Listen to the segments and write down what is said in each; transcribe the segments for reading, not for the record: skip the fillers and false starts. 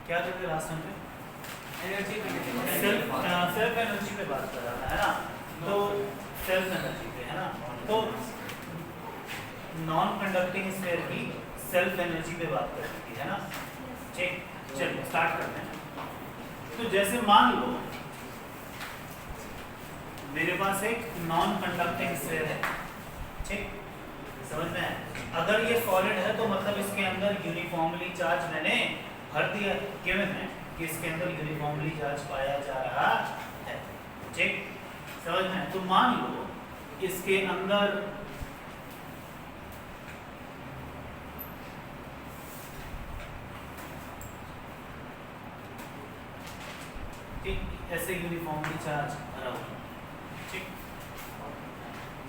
क्या करते last time पे? एनर्जी सेल्फ एनर्जी पे बात कर रहा था, है ना? तो सेल्फ एनर्जी पे, है ना? तो नॉन कंडक्टिंग स्फीयर की सेल्फ एनर्जी पे बात कर रही थी, है ना? ठीक, चलिए स्टार्ट करते हैं। तो जैसे मान लो मेरे पास एक नॉन कंडक्टिंग स्फीयर है, ठीक, समझ में है? अगर ये सॉलिड है तो मतलब इसके अंदर यूनिफॉर्मली चार्ज मैंने भर दिया, गिवन है कि इसके अंदर यूनिफॉर्मली चार्ज पाया जा रहा है, ठीक, समझ में है? तो मान लो इसके अंदर ऐसे यूनिफॉर्मली चार्ज भरा हुआ, ठीक,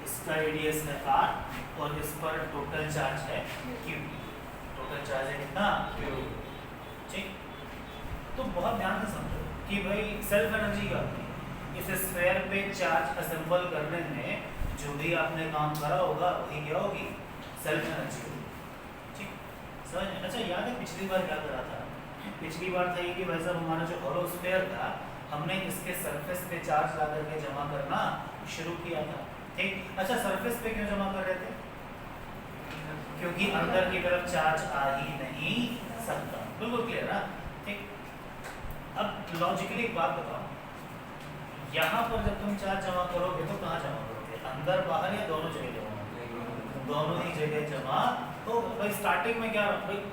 इसका रेडियस है r और इस पर टोटल चार्ज है q। टोटल चार्ज है कितना? q, ठीक। तो बहुत ध्यान से समझो कि भाई सेल्फ एनर्जी क्या होती है? इस स्फीयर पे चार्ज असेंबल करने में जो भी आपने काम करा होगा वही क्या होगी? सेल्फ एनर्जी होगी, ठीक, समझ में? अच्छा याद है पिछली बार क्या करा था? पिछली बार था ये कि भाई साहब हमारा जो होलो स्फीयर था हमने इसके सरफेस पे चार्ज ला करके जमा करना शुरू किया था, ठीक। अच्छा सरफेस पे क्यों जमा कर रहे थे? क्योंकि अंदर की तरफ चार्ज आ ही नहीं सकता, बिल्कुल क्लियर है, ठीक। अब लॉजिकली एक बात बताओ, यहाँ पर जब तुम चार्ज जमा करोगे तो कहाँ जमा करोगे? अंदर बाहर या दोनों जगह जमा? दोनों ही जगह जमा। तो भाई स्टार्टिंग में क्या, भाई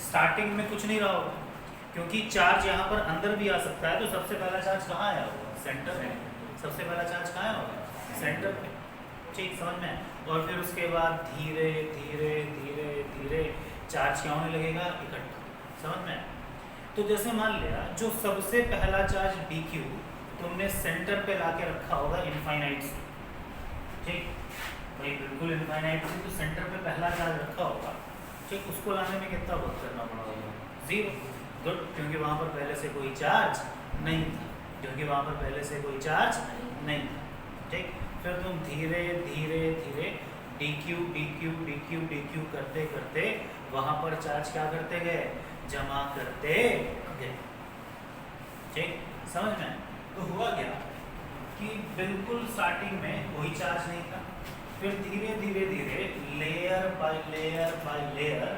स्टार्टिंग में कुछ नहीं रहा होगा क्योंकि चार्ज यहाँ पर अंदर भी आ सकता है। तो सबसे पहला चार्ज कहाँ आया होगा? सेंटर में। सबसे पहला चार्ज कहाँ होगा? सेंटर पे, ठीक, समझ में? और फिर उसके बाद धीरे धीरे धीरे धीरे चार्ज क्या होने लगेगा? इकट्ठा, समझ में? तो जैसे मान लिया जो सबसे पहला चार्ज dq तुमने सेंटर पे लाके रखा होगा इनफाइनाइट से, ठीक, भाई बिल्कुल इनफाइनाइट से तो सेंटर पे पहला चार्ज रखा होगा, ठीक, उसको लाने में कितना वर्क करना पड़ेगा? 0, गुड, क्योंकि वहाँ पर पहले से कोई चार्ज नहीं था, क्योंकि वहाँ पर पहले से कोई चार्ज नहीं था, ठीक। फिर तुम धीरे धीरे धीरे dq dq dq dq करते करते वहाँ पर चार्ज क्या करते गए? जमा करते गए, ठीक, समझ में? तो हुआ क्या कि बिल्कुल स्टार्टिंग में कोई चार्ज नहीं था, फिर धीरे धीरे धीरे लेयर बाय लेयर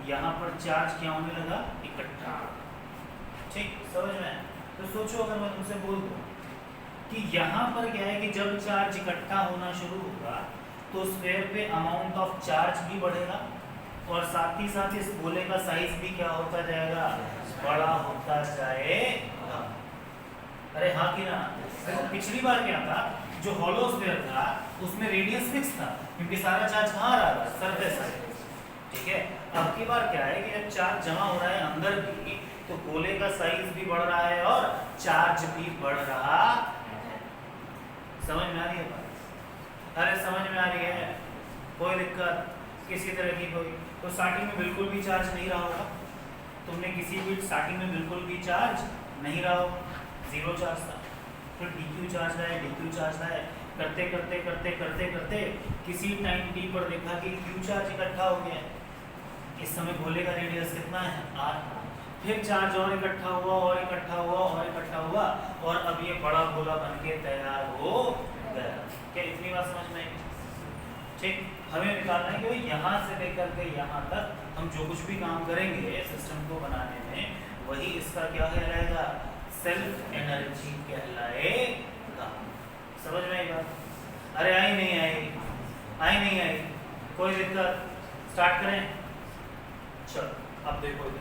यहाँ पर चार्ज क्या होने लगा? इकट्ठा, ठीक, समझ में? तो सोचो अगर मैं तुमसे बोल दूं कि यहाँ पर क्या है कि जब चार्ज इकट्ठा होना शुरू होगा तो स्फीयर पे अमाउंट ऑफ चार्ज भी बढ़ेगा और साथ ही साथ इस गोले का साइज भी क्या होता जाएगा? बड़ा होता जाएगा। अरे हाँ कि ना? तो पिछली बार क्या था, जो हॉलो स्फीयर था उसमें रेडियस फिक्स था क्योंकि सारा चार्ज कहाँ आ रहा था? सरफेस से, ठीक है। अब की बार क्या है कि जब चार्ज जमा हो रहा है अंदर भी तो गोले का साइज भी बढ़ रहा है और चार्ज भी बढ़ रहा है। समझ में आ रही है बात? अरे समझ में आ रही है? कोई दिक्कत किसी तरह की कोई? तो स्टार्टिंग में बिल्कुल भी चार्ज नहीं रहा होगा, तुमने किसी भी स्टार्टिंग में बिल्कुल भी चार्ज नहीं रहा होगा, 0 चार्ज था, फिर dq चार्ज है dq चार्ज है, करते करते करते करते करते किसी टाइम t पर देखा कि q चार्ज इकट्ठा हो गया। इस समय गोले का रेडियस कितना है? r। फिर चार्ज और इकट्ठा हुआ और इकट्ठा हुआ और इकट्ठा हुआ और अब ये बड़ा गोला बनके तैयार हो गया। क्या इतनी बात समझ में आई? ठीक, हमें निकालना है कि भाई यहाँ से लेकर के यहाँ तक हम जो कुछ भी काम करेंगे सिस्टम को बनाने में वही इसका क्या कहलाएगा? सेल्फ एनर्जी कहलाएगा। समझ में आई बात? अरे आई नहीं आई? आई नहीं आई? कोई दिक्कत? स्टार्ट करें? चलो अब देखो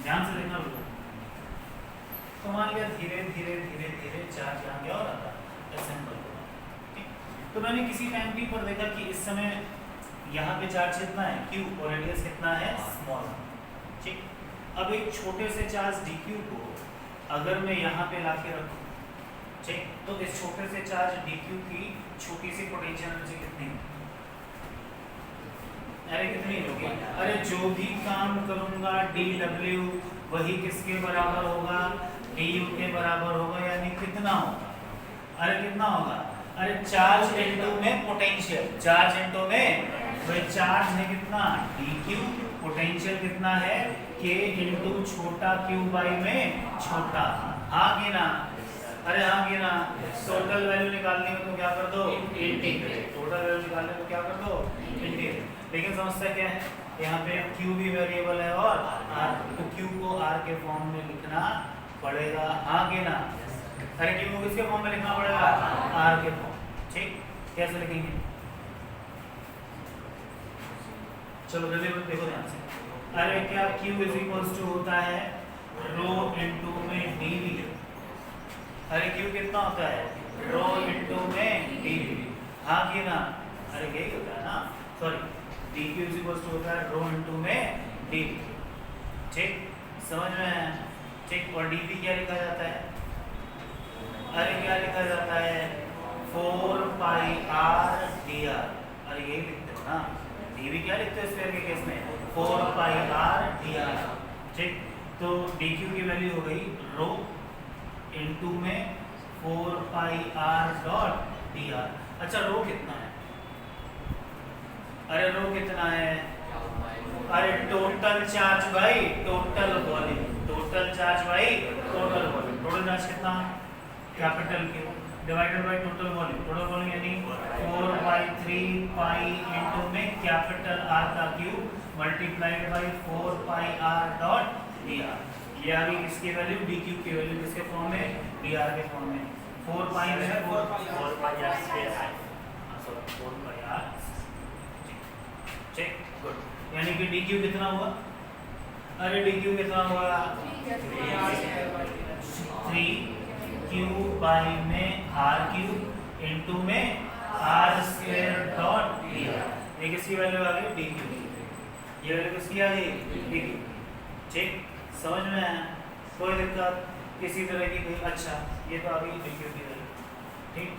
ध्यान से देखना बिल्कुल। तो मान लिया धीरे धीरे धीरे धीरे चार्ज यहाँ क्या हो रहा था? असेंबल हो रहा, ठीक। तो मैंने किसी टाइम p पर देखा कि इस समय यहाँ पे चार्ज कितना है? q और रेडियस कितना है? स्मॉल, ठीक। अब एक छोटे से चार्ज dq को अगर मैं यहाँ पे लाके रखूँ, ठीक, तो इस छोटे से चार्ज dq की छोटी सी पोटेंशियल एनर्जी कितनी है? अरे कितनी होगी? अरे जो भी काम करूंगा dw वही किसके बराबर होगा? du के बराबर होगा, यानी कितना होगा? अरे कितना होगा? अरे चार्ज इनटू में पोटेंशियल, चार्ज इनटू में भाई चार्ज है कितना dq, पोटेंशियल कितना है k इंटू छोटा q बाई में छोटा, हाँ कि ना, अरे हाँ कि ना। टोटल वैल्यू निकालनी हो तो क्या कर दो इंटीग्रेट, टोटल वैल्यू निकालने को क्या कर दो इंटीग्रेट। लेकिन समस्या क्या है, यहाँ पे q भी वेरिएबल है और r, तो q को r के फॉर्म में लिखना पड़ेगा, हाँ कि ना। अरे q को किसके फॉर्म में लिखना पड़ेगा, r के फॉर्म, ठीक। कैसे लिखेंगे, चलो जल्दी देखो ध्यान से। अरे क्या q इज इक्वल्स टू होता है रो इनटू में dv, अरे q कितना होता है रो इनटू में dv, हाँ कि ना, अरे यही होता है ना, sorry dq is equals to होता है रो इनटू में dv, ठीक, समझ में है, ठीक। और dv क्या लिखा जाता है, अरे क्या लिखा जाता है 4 पाई r dr, अरे यही लिखते हो ना, dv क्या लिखते हो स्फीयर के केस में 4 पाई r dr, ठीक। तो dq की वैल्यू हो गई रो इनटू में 4 पाई r डॉट dr। अच्छा रो कितना है, अरे रो कितना है, अरे टोटल चार्ज भाई टोटल वॉल्यूम, टोटल चार्ज भाई टोटल वॉल्यूम, टोटल चार्ज कितना capital Q divided by total volume, total volume यानी 4/3 पाई इनटू में कैपिटल R का Q multiplied by 4 pi R dot dr। ये आ गई किसकी वैल्यू, dq की वैल्यू किसके फॉर्म में, dr के फॉर्म में। 4 पाई में 4 पाई r स्क्वायर है, सॉरी 4 पाई r, ठीक, गुड। यानी कि dq कितना हुआ, अरे dq कितना हुआ 3q बाई में r क्यूब इनटू में r स्क्वायर डॉट dr, ये किसकी वैल्यू आ गई dq की, ये वैल्यू किसकी आ गई dq, ठीक, समझ में आया, कोई दिक्कत किसी तरह की कोई, अच्छा ये तो आ गई dq की वैल्यू, ठीक।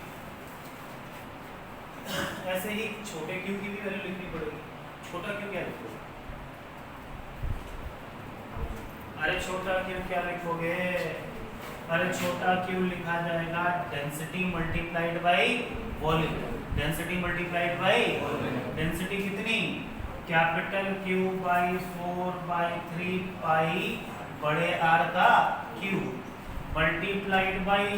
ऐसे ही छोटे q की भी वैल्यू लिखनी पड़ेगी, छोटा q क्या लिखोगे, अरे छोटा q क्या लिखोगे, अरे छोटा q लिखा जाएगा density multiplied by volume, density multiplied by density कितनी कैपिटल Q बाई 4/3 पाई बड़े R का Q मल्टीप्लाइड बाई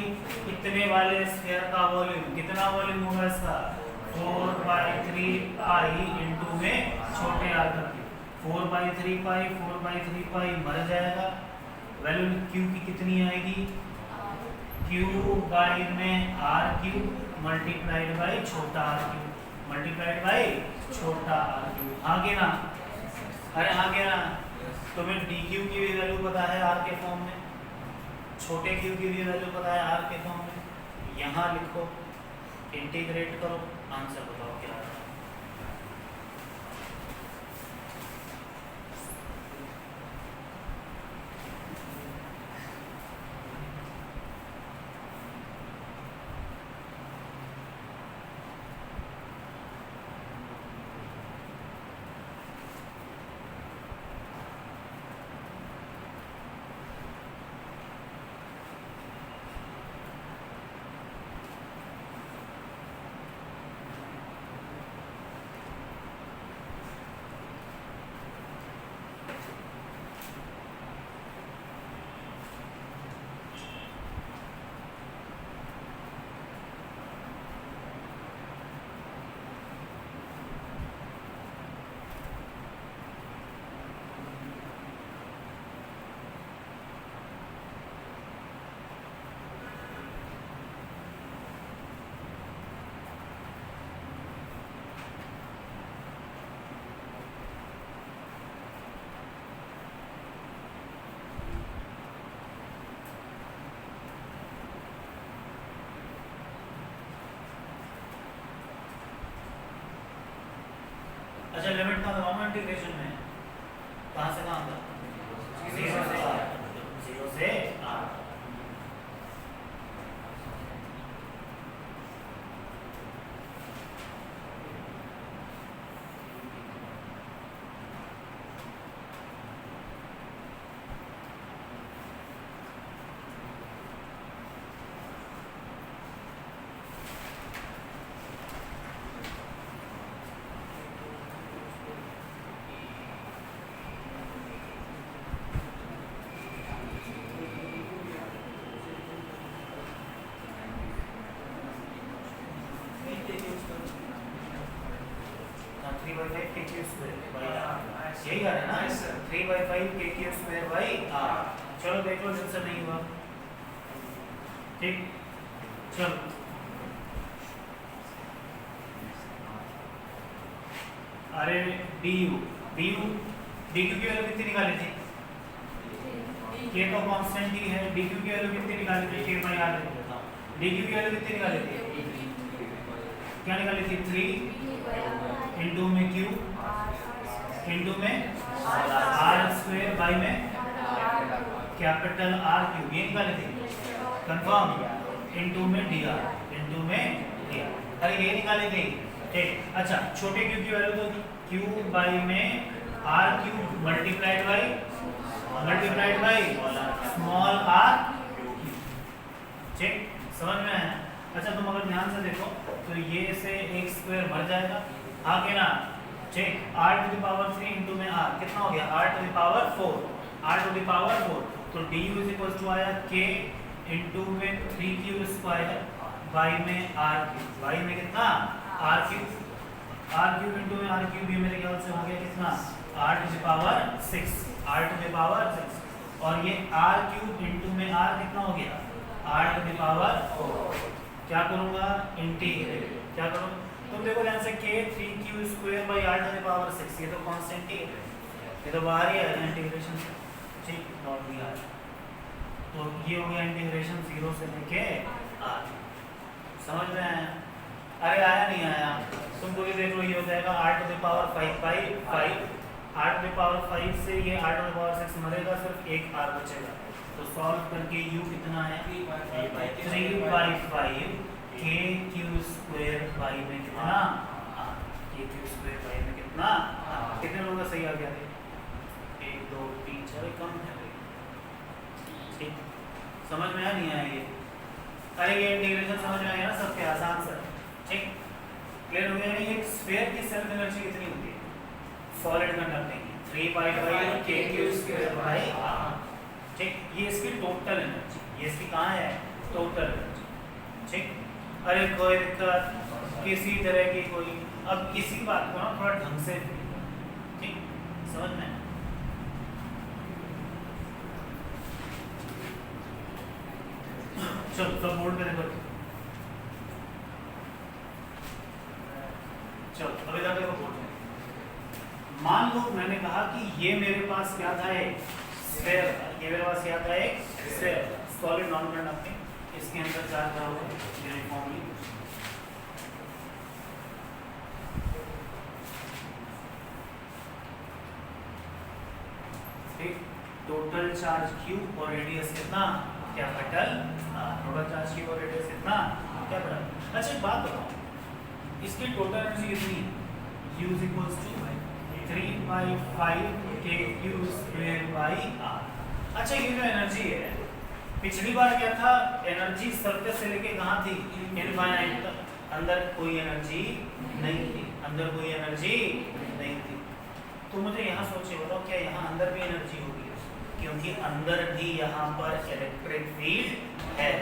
इतने वाले स्फीयर का वॉल्यूम, कितना वॉल्यूम होगा इसका 4/3 पाई इनटू में छोटे R का Q, 4/3 पाई 4/3 पाई मर जाएगा, वैल्यू Q की कितनी आएगी Q बाई में R क्यूब मल्टीप्लाइड बाई छोटा R क्यूब मल्टीप्लाइड बाई छोटा R क्यूब, हाँ के ना, अरे हाँ के ना। तुम्हें dq की भी वैल्यू पता है R के फॉर्म में, छोटे q की भी वैल्यू पता है R के फॉर्म में, यहाँ लिखो इंटीग्रेट करो, आंसर बताओ क्या है। अच्छा लिमिट कहाँ लगाऊंगा इंटीग्रेशन में, कहाँ से कहाँ तक 0 से r, 0 से r, यही आ रहा है ना? 3/5 kq²/r। चलो देख लो जिनसे नहीं हुआ। ठीक, चलो अरे du dq की वैल्यू कितनी निकाली थी? k तो कांस्टेंट ही है। dq की वैल्यू कितनी निकाली थी? k/r। dq की वैल्यू कितनी निकाली थी? क्या निकाली थी? 3 इंटू में q इंटू में r² में कैपिटल R क्यूब, ये निकाली थी। कंफर्म। इंटू में dr इंटू में dr, अरे ये निकाली थी। ठीक, अच्छा छोटे q की वैल्यू तो q बाई में r cube multiplied by small r। ठीक, समझ में आया? अच्छा तुम अगर ध्यान से देखो तो ये से एक स्क्वायर भर जाएगा, हाँ के ना? ठीक, r⁴ इंटू में r कितना हो गया? r⁴ तो du इज इक्वल टू आया k इंटू में 3q² बाई में r क्यूब, बाई में कितना? r क्यूब इंटू में r क्यूब, ये मेरे ख्याल से हो गया कितना? r⁶ और ये r क्यूब इंटू में r कितना हो गया? r⁴। क्या करूंगा? इंटीग्रेट। क्या करूं? तुम देखो ध्यान से k 3q²/r⁴, ये तो कांस्टेंट ही है, ये तो बाहर ही है इंटीग्रेशन से। ठीक, नॉट भी आ रहा, तो ये हो गया इंटीग्रेशन 0 से लेके r। समझ में आया? अरे आया नहीं आया? तुम पूरी देख लो, ये हो जाएगा r⁵ से ये r⁴ मरेगा, सिर्फ एक r बचेगा। तो सॉल्व करके u कितना है? 3/5 kq² में कितना? kq² में कितना? कितने लोगों का सही आ गया? 1 2 3 4, कम है। ठीक, समझ में आया नहीं आया ये? अरे ये इंटीग्रेशन समझ में आया ना सबके? आसान सर। ठीक, क्लियर हो गया? एक स्फीयर की सेल्फ एनर्जी कितनी होती है सॉलिड कंडक्टिंग? 3/5 kq²/r। ठीक, ये इसकी टोटल एनर्जी, ये इसकी कहाँ है? Total energy. ठीक, अरे कोई दिक्कत किसी तरह की कोई, अब इसी बात को ना थोड़ा ढंग से, ठीक, समझ में? चलो सब बोर्ड पे देखो। चलो अभी तक देखो बोर्ड में। मान लो मैंने कहा कि ये मेरे पास क्या था? एक स्फीयर, ये मेरे पास क्या था? एक स्फीयर, सॉलिड नॉन कंडक्टिंग। इसके अंदर चार्ज क्या होगा? यूनिफॉर्मली। ठीक, टोटल चार्ज q और रेडियस कितना? Capital r। Total charge q और रेडियस कितना? कैपिटल। अच्छा एक बात बताओ, इसकी टोटल एनर्जी कितनी है? u is equals to 3/5 kq²/r। अच्छा ये जो एनर्जी है, पिछली बार क्या था? एनर्जी सरफेस से लेके कहाँ थी? इनफाइनाइट तक। अंदर कोई एनर्जी नहीं थी, अंदर कोई एनर्जी नहीं थी। तो मुझे यहाँ सोचिए, बताओ क्या यहाँ अंदर भी एनर्जी होगी? क्योंकि अंदर भी यहाँ पर इलेक्ट्रिक फील्ड है।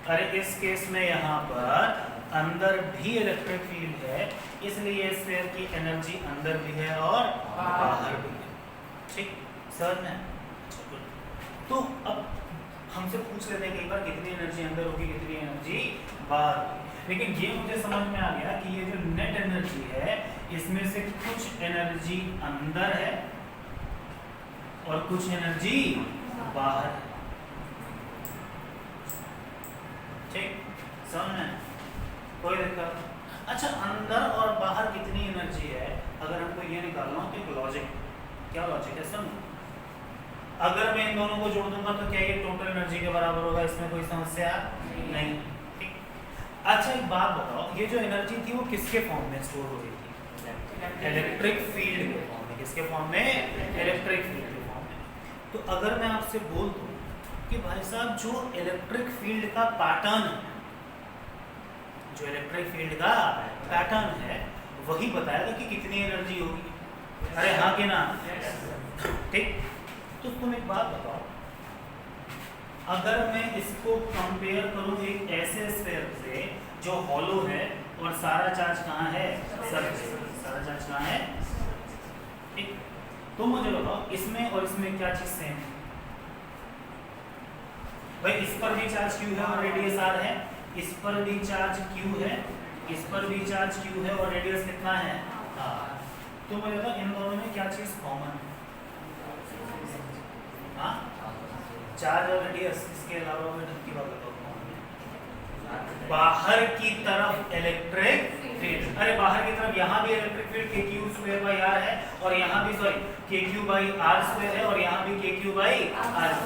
अरे इस केस में यहाँ पर अंदर भी इलेक्ट्रिक फील्ड है, इसलिए स्फीयर की एनर्जी अंदर भी है और बाहर भी है। ठीक, समझ में? तो अब हमसे पूछ लेते हैं कई बार कितनी एनर्जी अंदर होगी, कितनी एनर्जी बाहर। लेकिन ये मुझे समझ में आ गया कि ये जो नेट एनर्जी है, इसमें से कुछ एनर्जी अंदर है और कुछ एनर्जी बाहर है। ठीक, समझ में? कोई दिक्कत? अच्छा अंदर और बाहर कितनी एनर्जी है, अगर हमको ये निकालना हो तो एक लॉजिक, क्या लॉजिक है? समझो, अगर मैं इन दोनों को जोड़ दूंगा तो क्या ये टोटल एनर्जी के बराबर होगा? इसमें कोई समस्या नहीं। ठीक, अच्छा एक बात बताओ, ये जो एनर्जी थी वो किसके फॉर्म में स्टोर हो रही थी? इलेक्ट्रिक फील्ड के फॉर्म में। किसके फॉर्म में? इलेक्ट्रिक फील्ड के फॉर्म में। तो अगर मैं आपसे बोल दूं कि भाई साहब जो इलेक्ट्रिक फील्ड का पैटर्न है, जो इलेक्ट्रिक फील्ड का पैटर्न है, वही बताएगा कि कितनी एनर्जी होगी। अरे हाँ कि ना? ठीक, तो तुम एक बात बताओ, अगर मैं इसको कंपेयर करूं एक ऐसे स्फीयर से जो हॉलो है और सारा चार्ज कहाँ है? सरफेस। सारा चार्ज कहाँ है? ठीक, तो मुझे बताओ इसमें और इसमें क्या चीज सेम है? भाई इस पर भी चार्ज Q है और रेडियस R है, इस पर भी चार्ज Q है, इस पर भी चार्ज Q है और रेडियस कितना है R। तो मुझे बताओ इन दोनों में क्या चीज कॉमन है? हाँ, चार्ज और रेडियस। इसके अलावा मैं ढंग की बात बताऊँ, बाहर की तरफ इलेक्ट्रिक फील्ड, अरे बाहर की तरफ यहाँ भी इलेक्ट्रिक फील्ड KQ2/R है और यहाँ भी सॉरी KQ/R² है और यहाँ भी KQ/R²।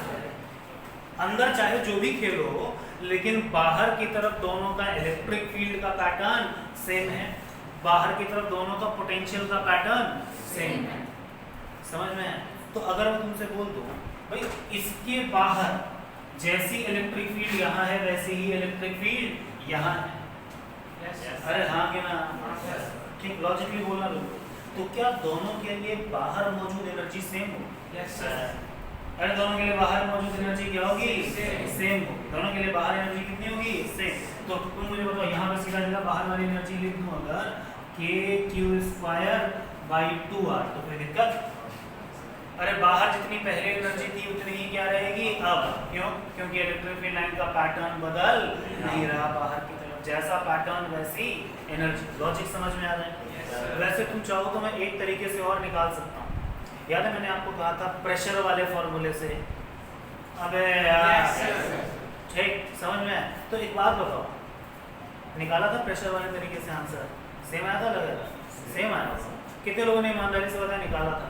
अंदर चाहे जो भी खेलो लेकिन बाहर की तरफ दोनों का इलेक्ट्रिक फील्ड का पैटर्न सेम है, बाहर की तरफ दोनों का पोटेंशियल का पैटर्न सेम है। समझ में है? तो अगर मैं तुमसे बोल दूं भाई इसके बाहर जैसी इलेक्ट्रिक फील्ड यहाँ है वैसी ही इलेक्ट्रिक फील्ड यहाँ है, अरे हाँ कि ना? ठीक, लॉजिकली बोलना लोग। तो क्या दोनों के लिए बाहर मौजूद एनर्जी सेम हो? अरे दोनों के लिए बाहर मौजूद एनर्जी क्या होगी? सेम होगी। दोनों के लिए बाहर एनर्जी कितनी होगी? सेम। तो तुम मुझे बताओ यहाँ पर सीधा सीधा बाहर वाली एनर्जी लिख दूँ अगर KQ2/2R तो कोई दिक्कत? अरे बाहर जितनी पहले एनर्जी थी उतनी ही क्या रहेगी अब? क्यों? क्योंकि इलेक्ट्रिक फील्ड लाइन का पैटर्न बदल नहीं रहा, बाहर की तरफ जैसा पैटर्न वैसी एनर्जी। लॉजिक समझ में आ रहा है? वैसे तुम चाहो तो मैं एक तरीके से और निकाल सकता हूँ। याद है मैंने आपको कहा था प्रेशर वाले फॉर्मूले से? अबे यार ठीक, समझ में है? तो एक बात बताओ, निकाला था प्रेशर वाले तरीके से आंसर सेम आया था? लगेगा सेम आया था। कितने लोगों ने ईमानदारी से बताया निकाला था?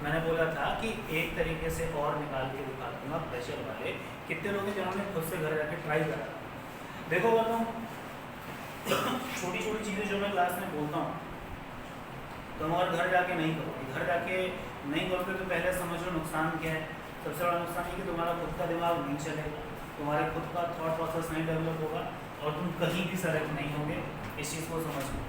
मैंने बोला था कि एक तरीके से और निकाल के दिखा दूंगा प्रेशर वाले। कितने लोग हैं जिन्होंने खुद से घर जाके ट्राई करा? देखो अगर तुम छोटी छोटी चीज़ें जो मैं क्लास में बोलता हूँ तुम अगर घर जाके नहीं करोगे, घर जाके नहीं करोगे तो पहले समझ लो नुकसान क्या है। सबसे बड़ा नुकसान ये कि तुम्हारा खुद का दिमाग नहीं चलेगा, तुम्हारे खुद का थॉट प्रोसेस नहीं डेवलप होगा और तुम कहीं भी सेलेक्ट नहीं होगे। इस चीज़ को समझ लो,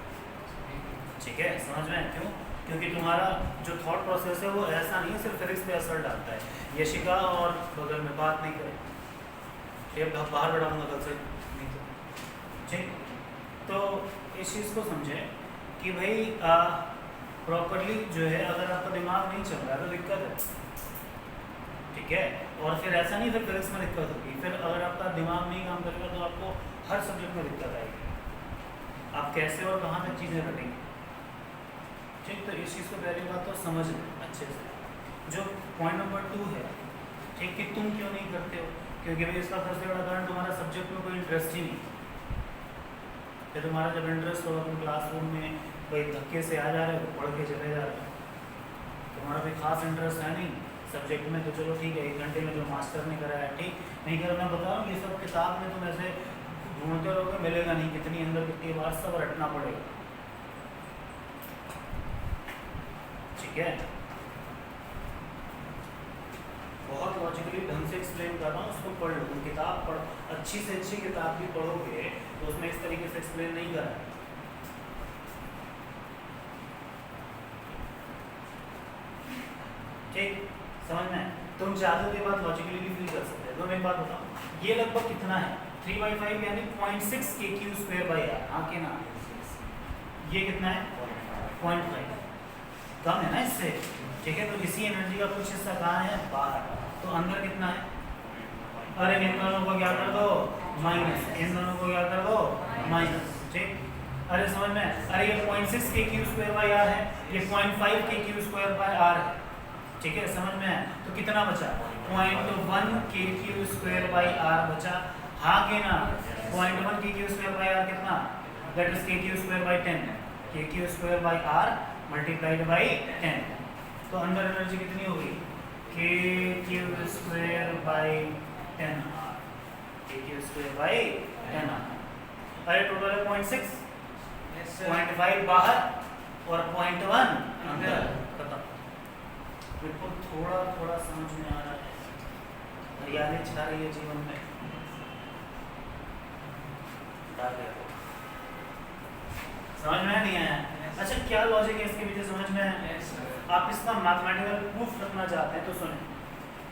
ठीक है? समझ में? क्यों? क्योंकि तुम्हारा जो थॉट प्रोसेस है वो ऐसा नहीं है सिर्फ फिजिक्स पे असर डालता है। यशिका और बगल में बात नहीं करें, ये बाहर बैठाऊंगा कल से नहीं तो, ठीक? तो इस चीज़ को समझें कि भाई प्रॉपरली जो है अगर आपका दिमाग नहीं चल रहा है तो दिक्कत है, ठीक है? और फिर ऐसा नहीं फिर फिजिक्स में दिक्कत होगी, फिर अगर आपका दिमाग नहीं काम करेगा तो आपको हर सब्जेक्ट में दिक्कत आएगी। आप कैसे और कहाँ तक चीज़ें रखेंगे, ठीक? तो इस चीज़ को पहली बात तो समझ लें अच्छे से। जो पॉइंट नंबर 2 है, ठीक, कि तुम क्यों नहीं करते हो? क्योंकि भाई इसका सबसे बड़ा कारण तुम्हारा सब्जेक्ट में कोई इंटरेस्ट ही नहीं। फिर तुम्हारा जब इंटरेस्ट होगा तुम क्लासरूम में कोई धक्के से आ जा रहे हो, पढ़ के चले जा रहे हो, तुम्हारा कोई खास इंटरेस्ट है नहीं सब्जेक्ट में, तो चलो ठीक है 1 घंटे में जो मास्टर ने कराया ठीक नहीं करा। मैं बता रहा हूँ ये सब किताब में तुम ऐसे ढूंढते रहोगे मिलेगा नहीं, कितनी अंदर कितनी बार सब रटना पड़ेगा, ठीक है? बहुत लॉजिकली ढंग से एक्सप्लेन कर रहा हूँ, उसको पढ़ लो। तुम किताब पढ़, अच्छी से अच्छी किताब भी पढ़ोगे तो उसमें इस तरीके से एक्सप्लेन नहीं करा है। ठीक, समझ में? तुम चाहते हो बात लॉजिकली भी फील कर सकते हो। तो मैं एक बात बताऊँ, ये लगभग कितना है? 3/5 यानी 0.6 KQ²/R। हाँ कि ना? ये कितना है? 0.5, कम है ना इससे, ठीक है? तो इसी एनर्जी का कुछ हिस्सा कहाँ है? बाहर। तो अंदर कितना है? अरे इन दोनों को क्या कर दो? माइनस। इन दोनों को क्या कर दो? माइनस, ठीक? अरे समझ में? अरे ये 0.6 KQ²/R है, ये 0.5 KQ²/R है, ठीक है? समझ में? तो कितना बचा? 0.1 KQ²/R बचा। हाँ कि ना? 0.1 KQ²/R कितना? That is KQ²/10, KQ²/R multiplied by 10। तो अंदर एनर्जी कितनी होगी? KQ²/10R, KQ²/10R। अरे टोटल है 0.6, 0.5 बाहर और 0.1 अंदर। खत्म। बिल्कुल थोड़ा थोड़ा समझ में आ रहा है, हरियाली छा रही है जीवन में। समझ में नहीं आया? अच्छा क्या लॉजिक है इसके पीछे, समझ में है? आप इसका मैथमेटिकल प्रूफ रखना चाहते हैं तो सुने,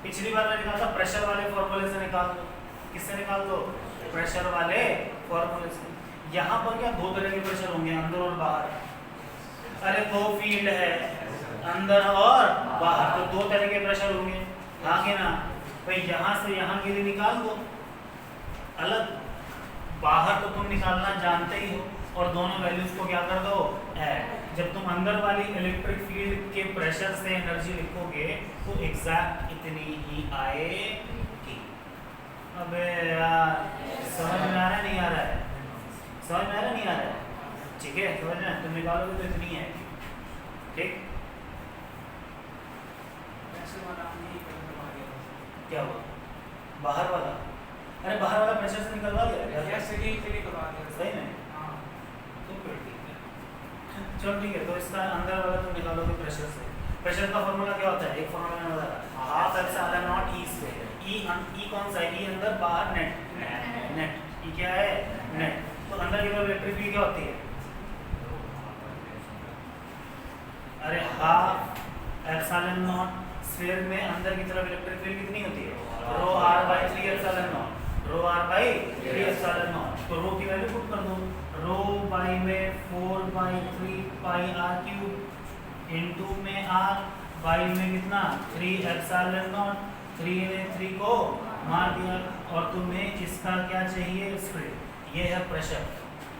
पिछली बार मैंने कहा था प्रेशर वाले फॉर्मूले से निकाल दो। किससे निकाल दो? प्रेशर वाले फॉर्मूले से। यहाँ पर क्या 2 तरह के प्रेशर होंगे, अंदर और बाहर। अरे दो फील्ड है, अंदर और बाहर, तो दो तरह के प्रेशर होंगे, हाँ कि ना भाई। यहाँ से यहाँ के लिए निकाल दो अलग, बाहर तो तुम निकालना जानते ही हो, और दोनों वैल्यूज को क्या कर दो ऐड। जब तुम अंदर वाली इलेक्ट्रिक फील्ड के प्रेशर से एनर्जी लिखोगे तो एग्जैक्ट इतनी ही आएगी। अबे यार समझ में आ रहा है नहीं आ रहा है? समझ में आ रहा है नहीं आ रहा है? ठीक है, समझ में तुम निकालोगे तो इतनी है, ठीक। क्या हुआ बाहर वाला? अरे बाहर वाला प्रेशर से निकलवा दिया सही में, तो फिर ठीक है, चलो ठीक है। तो इसका अंदर वाला तुम निकालोगे प्रेशर से। प्रेशर का फॉर्मूला क्या होता है? एक फॉर्मूला मैंने बताया, half epsilon naught E square. E कौन सा है? ई अंदर, बाहर नेट। ई क्या है? नेट। तो अंदर की तरफ इलेक्ट्रिक फील्ड क्या होती है? अरे हाफ एप्सिलॉन नॉट स्फीयर में अंदर की तरफ इलेक्ट्रिक फील्ड कितनी होती है? Rho R by 3 epsilon naught, rho R by 3 epsilon naught. तो रो की वैल्यू पुट कर दो, रो बाई में 4 by 3 pi r cube into में आर, बाई में कितना 3 एप्सिलॉन नॉट, 3 ने 3 को मार दिया। और तुम्हें इसका क्या चाहिए? स्प्रेड। ये है प्रेशर,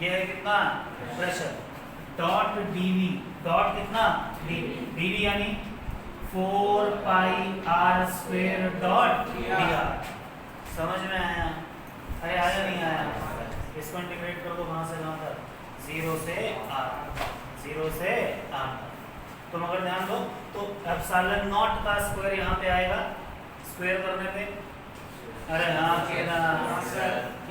ये है कितना? प्रेशर। डॉट डीवी, डॉट कितना? डीवी यानी 4 pi are square dot D R. समझ में आया? अरे आया नहीं आया? इसको इंटीग्रेट कर दो कहाँ से कहाँ तक? 0 से r, 0 से r। तुम अगर ध्यान दो तो एप्सिलॉन नॉट का स्क्वायर यहाँ पे आएगा, स्क्वायर करने पे अरे हाँ क्या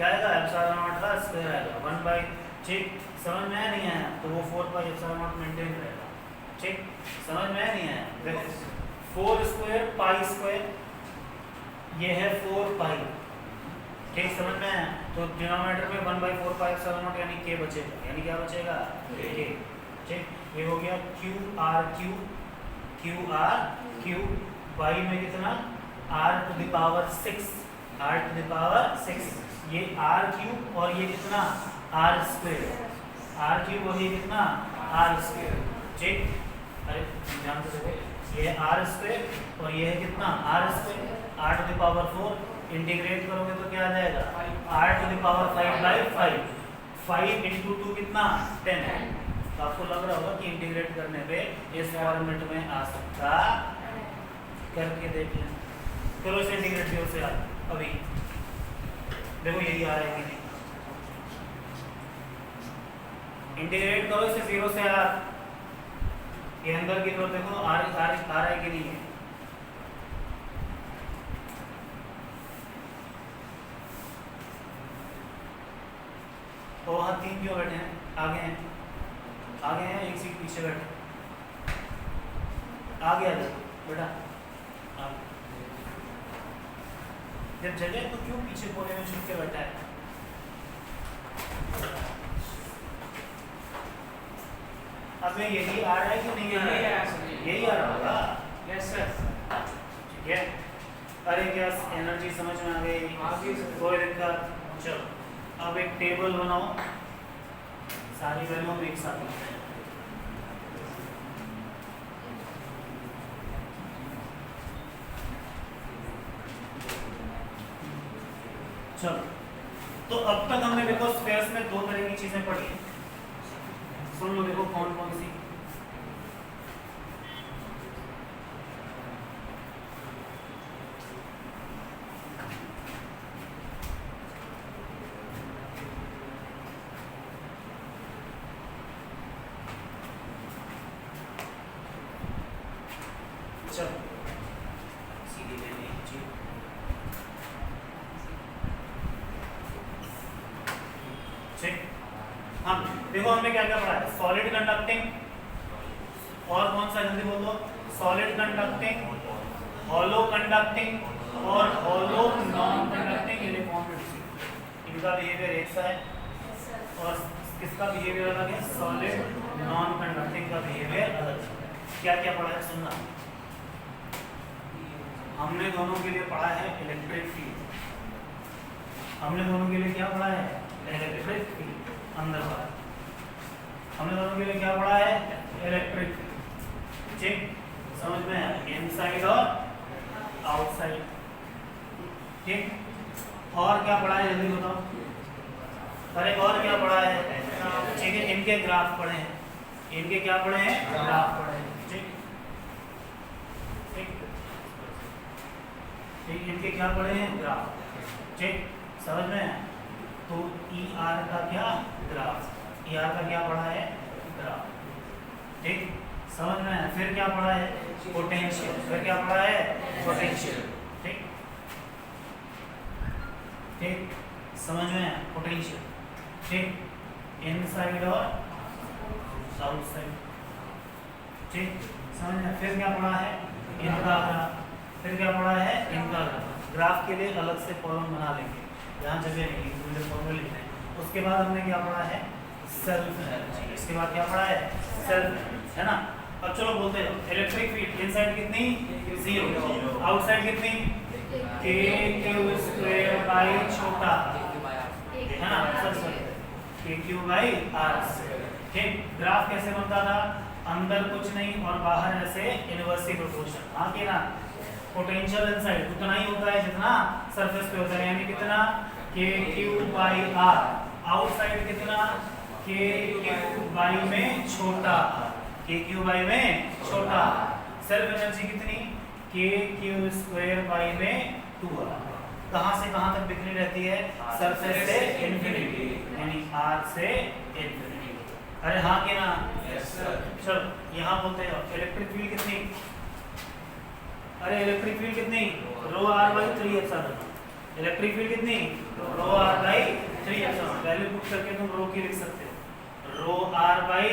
आएगा? एप्सिलॉन नॉट का स्क्वायर आएगा 1 बाई, ठीक। समझ में आया नहीं आया? तो वो 4 पाई एप्सिलॉन नॉट मेंटेन रहेगा, ठीक। समझ में आया नहीं आया? देखो 4 स्क्वायर पाई स्क्वायर, ये है 4 पाई, ठीक। समझ में आया? तो डिनोमिनेटर में 1 बाई 4 पाई एप्सिलॉन नॉट यानी k बचेगा, यानी क्या बचेगा? k, ठीक। ये हो गया क्यू आर क्यूब, बाई में कितना? r to the power 6, r to the power 6। ये r क्यूब और ये कितना? r स्क्वायर, r क्यूब और ये कितना? r स्क्वायर, ठीक। अरे ध्यान से देखो, ये है r स्क्वायर और ये है कितना? r square, r to the power 4। Integrate करोगे तो क्या आ जाएगा? r to the power 5 by 5, 5 into 2 कितना? 10। तो आपको लग रहा होगा कि इंटीग्रेट करने पे इस फॉर्मेट में आ सकता, करके देख लें। चलो इसे इंटीग्रेट की ओर से अभी देखो यही आ रहा है कि नहीं? इंटीग्रेट करो इसे 0 से r, ये अंदर की तरफ देखो आ रहा है कि नहीं है? तो वहाँ 3 क्यों बैठे हैं? आगे हैं, एक सीट पीछे बैठे। आगे आ जाओ बेटा, जब जगह तो क्यों पीछे कोने में छुप के बैठा है? अब यही आ रहा है कि नहीं आ रहा है? यही आ रहा होगा। यस सर, ठीक है। अरे क्या एनर्जी समझ में आ गई? कोई दिक्कत? चलो अब एक टेबल बनाओ, सारी वैल्यू हम एक साथ लिखते हैं। चलो तो अब तक हमने देखो स्पेयर्स में 2 तरह की चीजें पढ़ी हैं। सुन लो, देखो कौन कौन सी। चलो सीधी लेनी जी। ठीक, हाँ देखो हमने क्या क्या पढ़ा है? सॉलिड कंडक्टिंग, और कौन सा जल्दी बोल दो? सॉलिड कंडक्टिंग, हॉलो कंडक्टिंग और हॉलो नॉन कंडक्टिंग इलेक्ट्रॉनिक। इनका बिहेवियर एक सा है और किसका बिहेवियर अलग है? सॉलिड नॉन कंडक्टिंग का बिहेवियर अलग है। क्या क्या पढ़ा है सुनना। हमने दोनों के लिए पढ़ा है इलेक्ट्रिक फील्ड। हमने दोनों के लिए क्या पढ़ा है? इलेक्ट्रिक फील्ड अंदर बाहर। हमने दोनों के लिए क्या पढ़ा है? इलेक्ट्रिक ठीक, समझ में आया, इनसाइड और आउटसाइड ठीक। और क्या पढ़ा है जल्दी बताओ, अरे और क्या पढ़ा है, ठीक है, इनके ग्राफ पढ़े हैं, इनके क्या पढ़े हैं, ग्राफ पढ़े हैं ठीक ठीक ठीक, इनके क्या पढ़े हैं, ग्राफ ठीक, समझ में आया। तो ई आर का क्या ग्राफ, ई आर का क्या पढ़ा है, ग्राफ ठीक, समझ में आया। फिर क्या पढ़ा है, पोटेंशियल, फिर क्या पढ़ा है, पोटेंशियल ठीक ठीक, समझ में आया, पोटेंशियल ठीक, इनसाइड और आउटसाइड ठीक, समझ में। फिर क्या पढ़ा है, इनका ग्राफ, फिर क्या पढ़ा है, इनका ग्राफ। ग्राफ के लिए अलग से कॉलम बना लेंगे, यहाँ जगह नहीं, मुझे फॉर्मूला लिखना है। उसके बाद हमने क्या पढ़ा है, सेल्फ एनर्जी, इसके बाद क्या पढ़ा है, सेल्फ है ना। अब चलो बोलते हैं, इलेक्ट्रिक फील्ड इनसाइड कितनी, 0, आउटसाइड कितनी, k क्यू स्क्वायर बाई छोटा है ना, k क्यू बाई r ठीक। ग्राफ कैसे बनता था, अंदर कुछ नहीं और बाहर ऐसे इनवर्सली प्रोपोर्शन, हाँ कि ना। पोटेंशियल इनसाइड उतना ही होता है जितना सरफेस पे होता है, यानी कितना, k Q by r, outside कितना, k क्यू बाई में छोटा, k क्यू बाई में छोटा। सेल्फ एनर्जी कितनी, k क्यू स्क्वायर बाई में 2r, कहां से कहां तक बिखरी रहती है, सरफेस से इन्फिनिटी, यानी r से इन्फिनिटी। अरे हाँ कि ना, चलो यहाँ बोलते हैं इलेक्ट्रिक फील्ड कितनी, अरे इलेक्ट्रिक फील्ड कितनी, rho R by 3 epsilon, electric field कितनी, rho R by 3 epsilon, value put करके तुम रो की लिख सकते हो, rho R by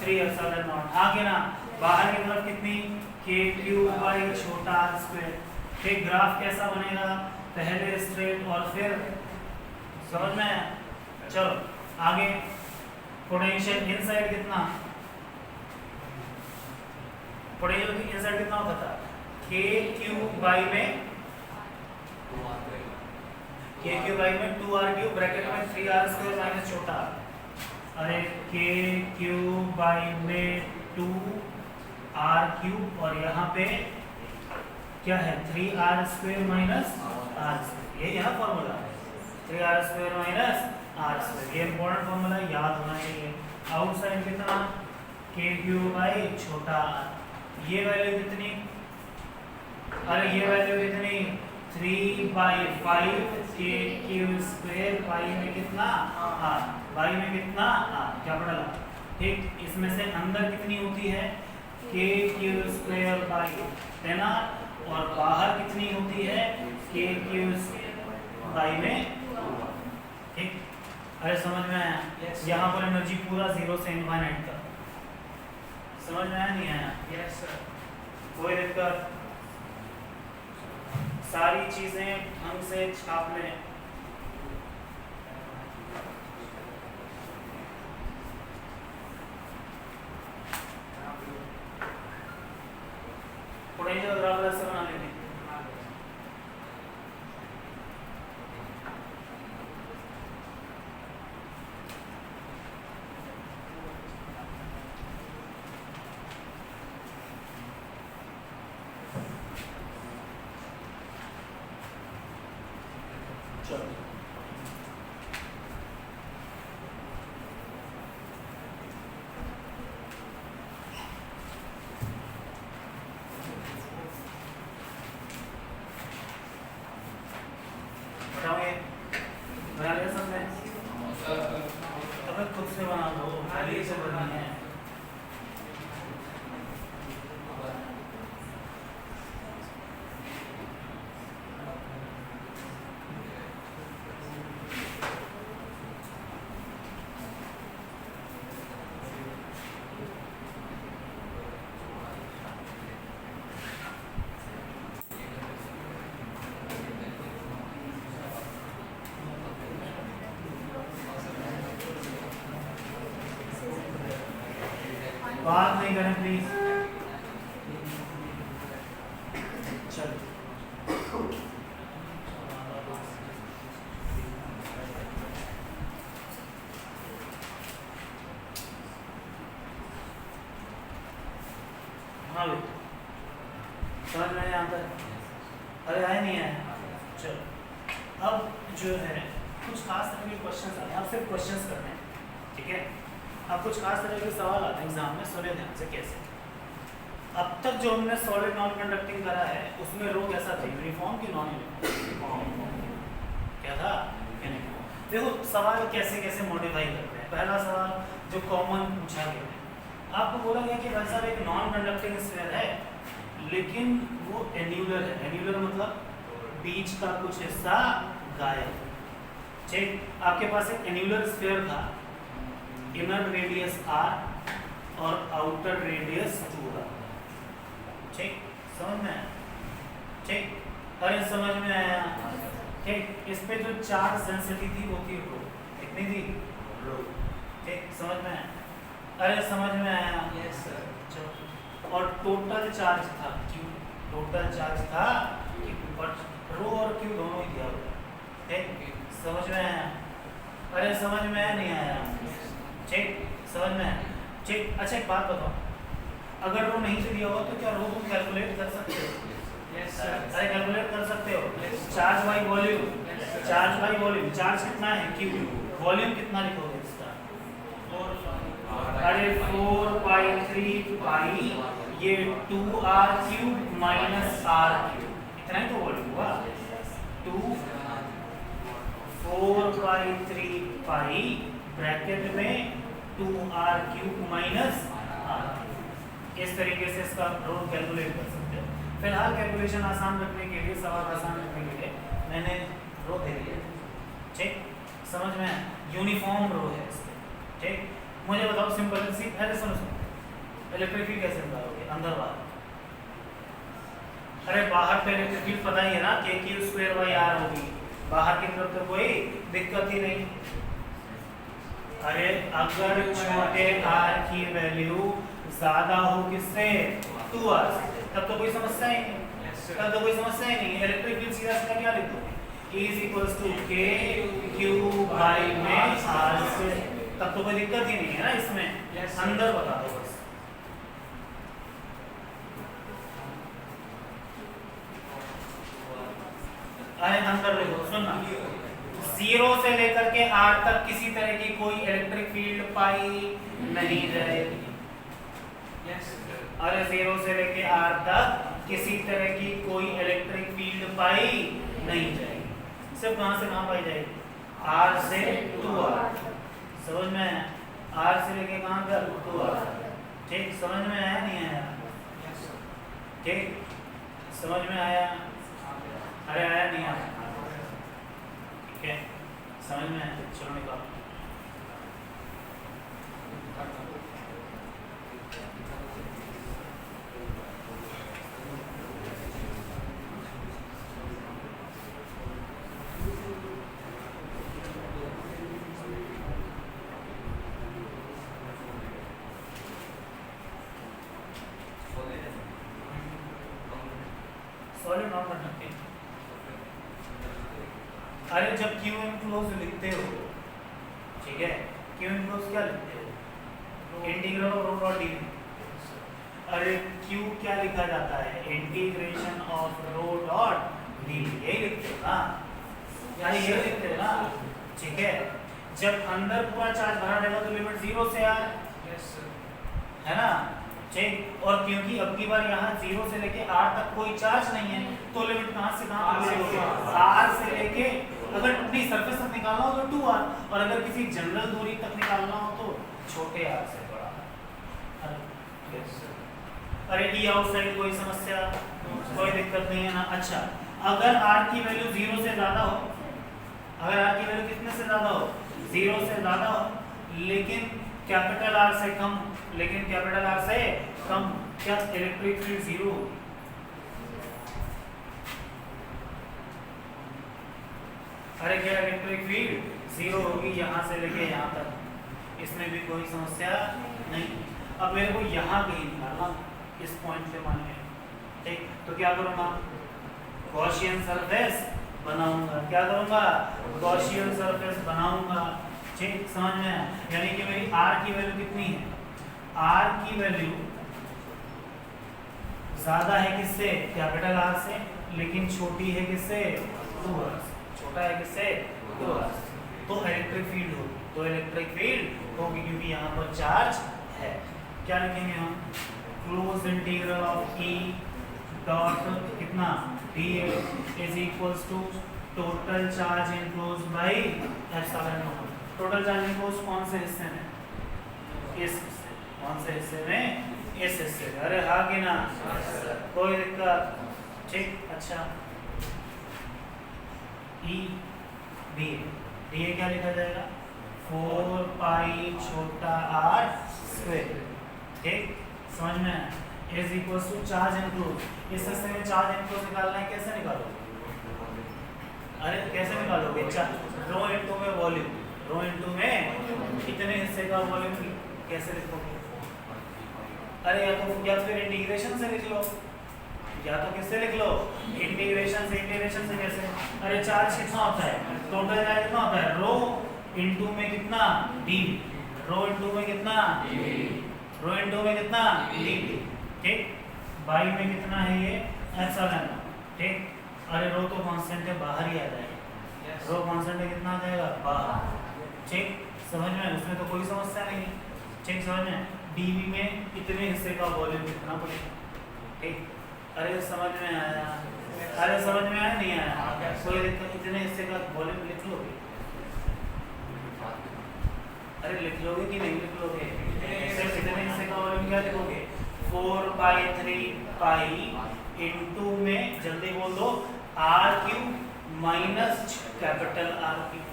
3 epsilon naught, हाँ कि ना। बाहर की तरफ कितनी, k क्यू बाई छोटा r स्क्वायर ठीक। ग्राफ कैसा बनेगा, पहले स्ट्रेट और फिर, समझ में। चलो आगे, पोटेंशियल इनसाइड कितना, पोटेंशियल इनसाइड कितना होता था, k क्यू बाई में, k क्यू बाई में 2r क्यूब ब्रैकेट में 3r स्क्वायर माइनस छोटा, अरे k क्यू बाई में 2r क्यूब और यहाँ पे क्या है, 3r square minus r square, ये यहाँ फॉर्मूला है, 3r square minus r square, ये इंपॉर्टेंट फॉर्मूला याद होना चाहिए। आउटसाइड कितना, k क्यू बाई छोटा r, ये वैल्यू कितनी, अरे ये वैल्यू कितनी, 3/5 k क्यू स्क्वायर बाई में कितना r, बाई में कितना r, क्या पढ़ा ठीक। इसमें से अंदर कितनी होती है, k Q square by 10r और बाहर कितनी होती है, k क्यू बाई में ठीक। अरे समझ में आया, यहाँ पर एनर्जी पूरा 0 से इनफाइनाइट तक, समझ में आया नहीं आया, यस सर, कोई दिक्कत, सारी चीजें ढंग से छाप लें। पोटेंशियल ग्राफ ऐसे बना लेंगे, बना लिया सबने, अब खुद से बना लो, खाली से बननी है। बात नहीं करें प्लीज, चलो हाँ बेटा समझ में यहाँ तक? अरे आया नहीं आया? चलो अब जो है कुछ खास तरह के क्वेश्चंस आते हैं, आप सिर्फ क्वेश्चंस करने हैं, ठीक है? अब कुछ खास तरह के सवाल आते हैं एग्जाम में, सुनिए ध्यान से कैसे। अब तक जो हमने सॉलिड नॉन कंडक्टिंग करा है उसमें रो कैसा था, यूनिफॉर्म की नॉन यूनिफॉर्म? क्या था? यूनिफॉर्म। देखो सवाल कैसे कैसे मॉडिफाई करते हैं। पहला सवाल जो कॉमन पूछा गया है, आपको बोला गया कि भाई साहब एक नॉन कंडक्टिंग स्फीयर है लेकिन वो एन्यूलर है। एन्यूलर मतलब बीच का कुछ हिस्सा गायब। ठीक, आपके पास एक एन्यूलर स्फीयर था, इनर रेडियस r और आउटर रेडियस 2r। ठीक, समझ में आया? ठीक, अरे समझ में आया? ठीक, इस पे जो चार्ज डेंसिटी थी वो थी रो, कितनी थी? रो। ठीक, समझ में आया? अरे समझ में आया? Yes sir. चलो, और टोटल चार्ज था Q, टोटल चार्ज था Q, बट रो और Q दोनों ही दिया हुआ है। ठीक, समझ में आया? अरे समझ में आया नहीं आया? ठीक, समझ में आया? ठीक, अच्छा एक बात बताओ, अगर रो नहीं दिया होगा तो क्या रो तुम कैलकुलेट कर सकते हो? Yes sir. अरे कैलकुलेट कर सकते हो? Charge by volume, charge by volume. Charge कितना है Q, वॉल्यूम कितना लिखोगे इसका? अरे 4/3 पाई ये 2r³ माइनस r³, इतना ही तो वॉल्यूम हुआ। 4/3 पाई ब्रैकेट में 2r³ माइनस r³। इस तरीके से इसका रो कैलकुलेट कर सकते हो। फिलहाल कैलकुलेशन आसान रखने के लिए, सवाल आसान रखने के लिए मैंने रो दे दिया। ठीक, समझ में? यूनिफॉर्म रो है इसमें। ठीक, मुझे बताओ सिंपल सी, अरे सुनो इलेक्ट्रिक फील्ड कैसे निकालोगे? अंदर बाहर? अरे बाहर पे इलेक्ट्रिक फील्ड पता ही है ना, kq²/r होगी, बाहर की तरफ तो कोई दिक्कत ही नहीं। अरे अगर छोटे r की वैल्यू ज्यादा हो किससे? 2r से, तब तो कोई समस्या ही नहीं। तब तो कोई समस्या ही नहीं। इलेक्ट्रिक फील्ड सीधा सीधा क्या लिख दोगे? E = kq/r से, तब तो कोई दिक्कत ही नहीं है ना इसमें। अंदर बता दो बस। अरे अंदर देखो, सुनना, 0 से लेकर के r तक किसी तरह की कोई इलेक्ट्रिक फील्ड पाई नहीं जाएगी। अरे 0 से लेके r तक किसी तरह की कोई इलेक्ट्रिक फील्ड पाई नहीं जाएगी। सिर्फ कहां से कहां पाई जाएगी? r से 2r। समझ में आया? r से लेके कहां तक? 2r। ठीक, समझ में आया नहीं आया? ठीक, समझ में आया? अरे आया नहीं आया? ठीक है, समझ में आया? चलो निकालो। Solid non conducting. अरे जब Q इनक्लोज लिखते हो, ठीक है, Q इनक्लोज क्या लिखते हो? Integral of rho dot dv। अरे Q क्या लिखा जाता है? Integration of rho dot dv, यही लिखते हो ना? यानी ये लिखते हो ना? ठीक है, जब अंदर पूरा चार्ज भरा रहेगा तो लिमिट 0 से r, है ना? ठीक, और क्योंकि अब की बार यहाँ 0 से लेके r तक कोई चार्ज नहीं है तो लिमिट कहाँ से कहाँ r से लेके, अगर अपनी सरफेस तक निकालना हो तो 2r, और अगर किसी जनरल दूरी तक निकालना हो तो छोटे r से बड़ा। अरे e आउटसाइड कोई समस्या, कोई दिक्कत नहीं है ना? अच्छा, अगर r की वैल्यू 0 से ज्यादा हो, अगर r की वैल्यू कितने से ज्यादा हो? 0 से ज्यादा हो, लेकिन कैपिटल R से कम, लेकिन कैपिटल R से कम, क्या इलेक्ट्रिक फील्ड 0 होगी? अरे क्या इलेक्ट्रिक फील्ड 0 होगी यहाँ से लेके यहाँ तक, इसमें भी कोई समस्या नहीं। अब मेरे को यहाँ कहीं निकालना, इस पॉइंट पे मान लिया, ठीक, तो क्या करूँगा? गॉसियन सरफेस बनाऊंगा। क्या करूँगा? गॉसियन सरफेस बनाऊंगा। ठीक, समझ में आया? यानी कि मेरी r की वैल्यू कितनी है? r की वैल्यू ज्यादा है किससे, कैपिटल आर से, लेकिन छोटी है किससे, 2r से। छोटा है किससे, 2r से। तो इलेक्ट्रिक फील्ड होगी, तो इलेक्ट्रिक फील्ड होगी क्योंकि यहाँ पर चार्ज है। क्या लिखेंगे हम, close integral of E dot कितना dA is equals to total charge enclosed by epsilon naught. Total charge enclosed कौन से हिस्से में, इस हिस्से, कौन से हिस्से में, इस हिस्से में। अरे हाँ कि ना, कोई दिक्कत, ठीक। अच्छा E dA क्या लिखा जाएगा, 4 पाई छोटा r स्क्वायर, ठीक, समझ में आया। Is equals to charge enclose, इस हिस्से में चार्ज इनक्लोज निकालना है, कैसे निकालोगे, अरे कैसे निकालोगे, रो इनटू में वॉल्यूम, रो इनटू में कितने हिस्से का वॉल्यूम कैसे लिखोगे, अरे या तो फिर इंटीग्रेशन से लिख लो, या तो किससे लिख लो, इंटीग्रेशन से। इंटीग्रेशन से कैसे, अरे चार्ज कितना होता है, टोटल चार्ज कितना होता है, रो इनटू में कितना डी, रो इनटू में कितना डी, रो इनटू में कितना डी, ठीक, बाई में कितना है ये एप्सिलॉन, ठीक। अरे रो तो कांस्टेंट है, बाहर ही आ जाएगा, रो कांस्टेंट है, कितना आ जाएगा बाहर, ठीक, समझ में, उसमें तो कोई समस्या नहीं, ठीक, समझ में। डीवी में कितने हिस्से का वॉल्यूम कितना पड़ेगा, ठीक। अरे समझ में आया, अरे समझ में आया नहीं आया, कोई दिक्कत, इतने हिस्से का वॉल्यूम लिख लोगे, अरे लिख लोगे कि नहीं लिख लोगे, सिर्फ इतने हिस्से का वॉल्यूम क्या लिखोगे, 4 पाई 3 पाई इनटू में जल्दी बोल दो r cube minus capital r cube,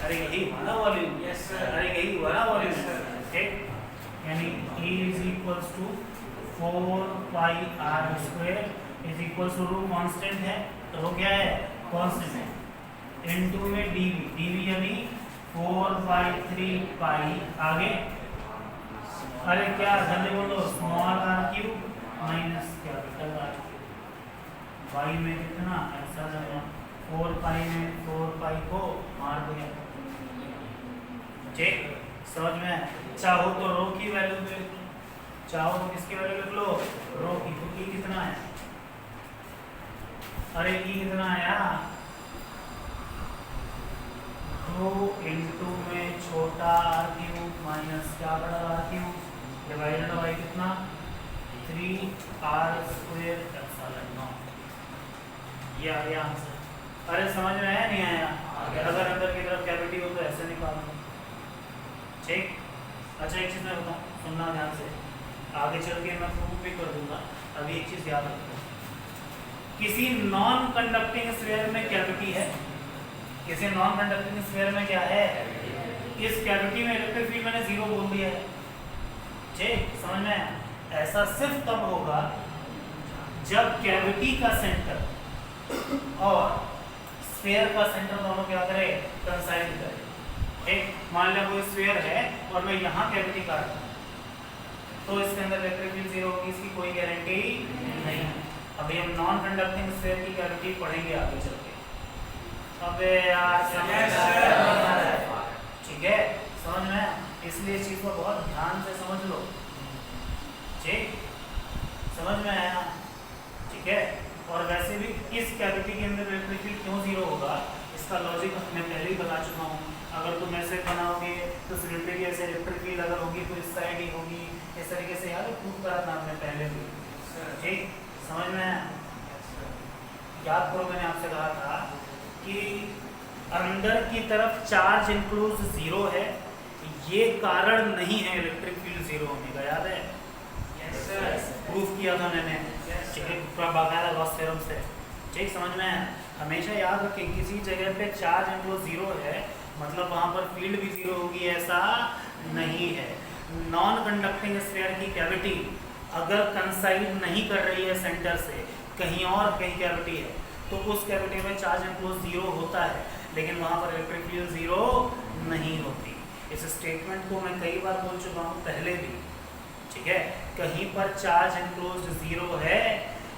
अरे यही हुआ ना वॉल्यूम, अरे यही हुआ ना वॉल्यूम, ठीक। यानी E is equals to 4 pi are square is equals to rho constant है, रो क्या है, कांस्टेंट है, इनटू में dv, dv यानी 4 पाई 3 पाई आगे, अरे क्या जल्दी बोलो, small r cube minus capital r cube, by में कितना ऐसा जाएगा, 4 पाई में 4 पाई को मार दिया, ठीक, समझ में। चाहो तो रो की वैल्यू भी लिख लो, चाहो तो किसकी वैल्यू लिख लो, रो की, तो E कितना है, अरे E कितना आया, रो इनटू में छोटा आर क्यूब माइनस क्या बड़ा आर क्यूब डिवाइडेड बाय कितना 3r स्क्वायर एप्सिलॉन नॉट, ये आ गया आंसर। अरे समझ में आया नहीं आया, अगर अंदर की तरफ कैविटी हो तो ऐसे निकालना, ठीक। अच्छा एक चीज मैं बताऊं, सुनना ध्यान से, आगे चल के मैं प्रूफ भी कर दूंगा, अभी एक चीज याद रखो, किसी नॉन कंडक्टिंग स्फीयर में कैविटी है, किसी नॉन कंडक्टिंग स्फीयर में क्या है, इस कैविटी में इलेक्ट्रिक फील्ड मैंने 0 बोल दिया है, ठीक, समझ में। ऐसा सिर्फ तब होगा जब कैविटी का सेंटर और स्फीयर का सेंटर दोनों क्या करे, कंसाइड करे, ठीक। मान लिया कोई स्फीयर है और मैं यहाँ कैविटी काट रहा हूँ, तो इसके अंदर इलेक्ट्रिक फील्ड 0 होगी, इसकी कोई गारंटी नहीं है। अभी हम नॉन कंडक्टिंग स्फीयर की कैविटी पढ़ेंगे आगे चल के, अबे यार ठीक है, समझ में, इसलिए इस चीज को बहुत ध्यान से समझ लो, ठीक, समझ में आया, ठीक है। और वैसे भी इस कैविटी के अंदर इलेक्ट्रिक फील्ड क्यों 0 होगा, इसका लॉजिक मैं पहले ही बता चुका हूँ। अगर तुम ऐसे बनाओगे तो सिलेंडर ऐसे इलेक्ट्रिक फील्ड अगर होगी तो इस साइड ही होगी, इस तरीके से यार प्रूव करा था आपने पहले भी, ठीक, समझ में आया। याद करो मैंने आपसे कहा था कि अंदर की तरफ चार्ज इंक्लूज 0 है, ये कारण नहीं है इलेक्ट्रिक फील्ड 0 होने का, याद है, प्रूफ किया था मैंने, बाकायदा गॉस थ्योरम से, ठीक, समझ में। हमेशा याद रखें किसी जगह पे चार्ज इंक्लूज 0 है मतलब वहां पर फील्ड भी 0 होगी, ऐसा नहीं है। नॉन कंडक्टिंग स्फीयर की कैविटी अगर कंसाइड नहीं कर रही है सेंटर से, कहीं और कहीं कैविटी है, तो उस कैविटी में चार्ज इंक्लूज 0 होता है, लेकिन वहां पर इलेक्ट्रिक फील्ड 0 नहीं होती। इस स्टेटमेंट को मैं कई बार बोल चुका हूँ पहले भी, ठीक है। कहीं पर चार्ज इंक्लोज्ड 0 है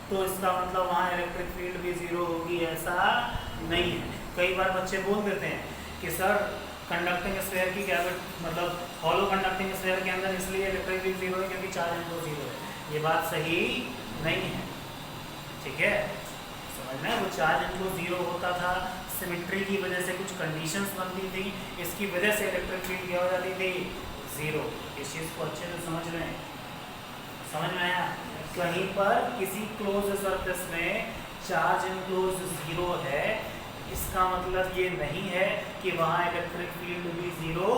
तो इसका मतलब वहाँ इलेक्ट्रिक फील्ड भी 0 होगी, ऐसा नहीं है। कई बार बच्चे बोल देते हैं कि सर कंडक्टिंग स्फीयर की कैविटी मतलब हॉलो कंडक्टिंग स्फीयर के अंदर इसलिए इलेक्ट्रिक फील्ड 0 है क्योंकि चार्ज इंक्लोज्ड 0 है। ये बात सही नहीं है, ठीक है। समझ में, वो चार्ज इनको जीरो होता था, सिमेट्री की वजह से कुछ कंडीशंस बनती थी, इसकी वजह से इलेक्ट्रिक फील्ड क्या हो जाती थी, जीरो। इस चीज को अच्छे से समझ लें, समझ में आया। कहीं पर किसी क्लोज सरफेस में चार्ज इनक्लोज जीरो है, इसका मतलब ये नहीं है कि वहां इलेक्ट्रिक फील्ड भी जीरो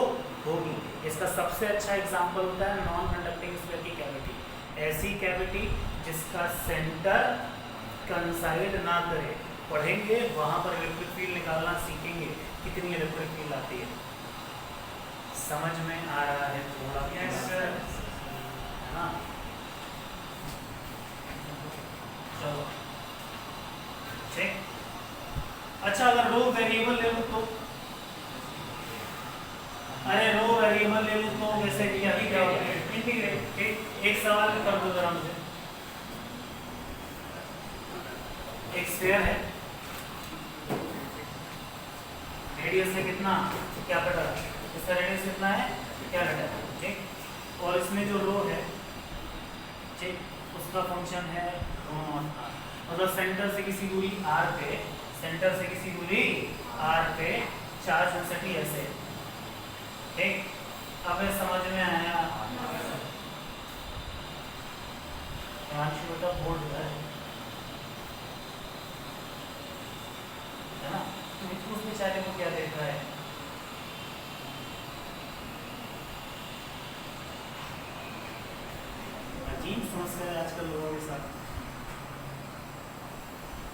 होगी। इसका सबसे अच्छा एग्जांपल होता है नॉन कंडक्टिंग स्फीयर की कैविटी, ऐसी कैविटी जिसका सेंटर कंसाइड ना करे। पढ़ेंगे वहां पर इलेक्ट्रिक फील्ड निकालना सीखेंगे, कितनी इलेक्ट्रिक फील्ड आती है। समझ में आ रहा है थोड़ा? यस सर, है ना। चलो ठीक। अच्छा, अगर रो वेरिएबल ले लूं तो, अरे रो वेरिएबल ले लूं तो वैसे क्या होगा, इंटीग्रेट। एक सवाल कर दो जरा मुझे। एक स्फीयर है, रेडियस है कितना, कैपिटल, इसका रेडियस कितना है, कैपिटल, ठीक। और इसमें जो रो है, ठीक, उसका फंक्शन है रो नॉट आर। मतलब सेंटर से किसी दूरी r पे, सेंटर से किसी दूरी r पे चार्ज डेंसिटी ऐसे, ठीक। अब समझ में आया? बेटा बोर्ड है ना, तो उस बेचारे को क्या देख रहा है? अजीब समस्या है आजकल लोगों के साथ,